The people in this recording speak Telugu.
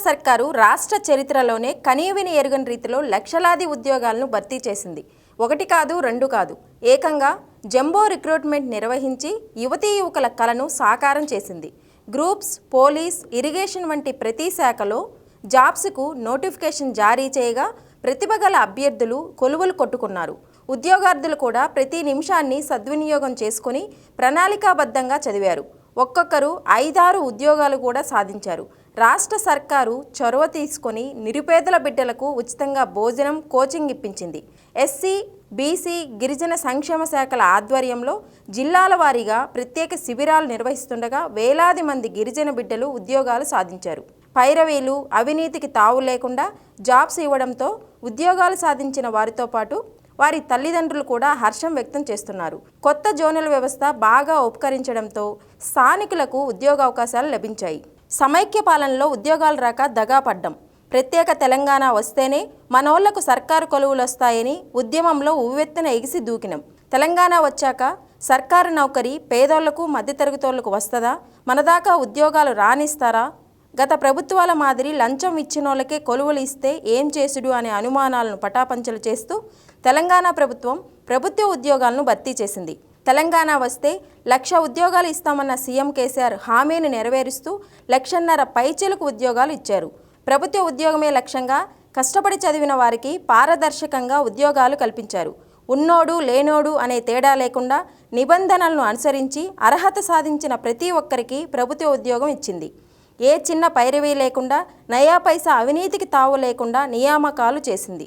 సర్కారు రాష్ట్ర చరిత్రలోనే కనీవిని ఎరుగని రీతిలో లక్షలాది ఉద్యోగాలను భర్తీ చేసింది. ఒకటి కాదు, రెండు కాదు, ఏకంగా జంబో రిక్రూట్మెంట్ నిర్వహించి యువతీ యువకుల కలను సాకారం చేసింది. గ్రూప్స్, పోలీస్, ఇరిగేషన్ వంటి ప్రతి శాఖలో జాబ్స్కు నోటిఫికేషన్ జారీ చేయగా ప్రతిభ గల అభ్యర్థులు కొలువులు కొట్టుకున్నారు. ఉద్యోగార్థులు కూడా ప్రతి నిమిషాన్ని సద్వినియోగం చేసుకుని ప్రణాళికాబద్ధంగా చదివారు. ఒక్కొక్కరు 5-6 ఉద్యోగాలు కూడా సాధించారు. రాష్ట్ర సర్కారు చొరవ తీసుకొని నిరుపేదల బిడ్డలకు ఉచితంగా భోజనం, కోచింగ్ ఇప్పించింది. ఎస్సీ, బీసీ, గిరిజన సంక్షేమ శాఖల ఆధ్వర్యంలో జిల్లాల వారీగా ప్రత్యేక శిబిరాలు నిర్వహిస్తుండగా వేలాది మంది గిరిజన బిడ్డలు ఉద్యోగాలు సాధించారు. పైరవీలు, అవినీతికి తావు లేకుండా జాబ్స్ ఇవ్వడంతో ఉద్యోగాలు సాధించిన వారితో పాటు వారి తల్లిదండ్రులు కూడా హర్షం వ్యక్తం చేస్తున్నారు. కొత్త జోనల్ వ్యవస్థ బాగా ఉపకరించడంతో స్థానికులకు ఉద్యోగ అవకాశాలు లభించాయి. సమైక్య పాలనలో ఉద్యోగాలు రాక దగా పడ్డం. ప్రత్యేక తెలంగాణ వస్తేనే మనోళ్లకు సర్కారు కొలువులు వస్తాయని ఉద్యమంలో ఉవ్వెత్తున ఎగిసి దూకినం. తెలంగాణ వచ్చాక సర్కారు నౌకరీ పేదోళ్లకు, మధ్యతరగతోళ్లకు వస్తుందా? మనదాకా ఉద్యోగాలు రానిస్తారా? గత ప్రభుత్వాల మాదిరి లంచం ఇచ్చినోళ్ళకే కొలువులు ఇస్తే ఏం చేసుడు అనే అనుమానాలను పటాపంచలు చేస్తూ తెలంగాణ ప్రభుత్వం ప్రభుత్వ ఉద్యోగాలను భర్తీ చేసింది. తెలంగాణ వస్తే 1,00,000 ఉద్యోగాలు ఇస్తామన్న సీఎం కేసీఆర్ హామీని నెరవేరుస్తూ 1,50,000 పైచిలకు ఉద్యోగాలు ఇచ్చారు. ప్రభుత్వ ఉద్యోగమే లక్ష్యంగా కష్టపడి చదివిన వారికి పారదర్శకంగా ఉద్యోగాలు కల్పించారు. ఉన్నోడు లేనోడు అనే తేడా లేకుండా నిబంధనలను అనుసరించి అర్హత సాధించిన ప్రతి ఒక్కరికి ప్రభుత్వ ఉద్యోగం ఇచ్చింది. ఏ చిన్న పైరవీ లేకుండా, నయా పైసా అవినీతికి తావు లేకుండా నియామకాలు చేసింది.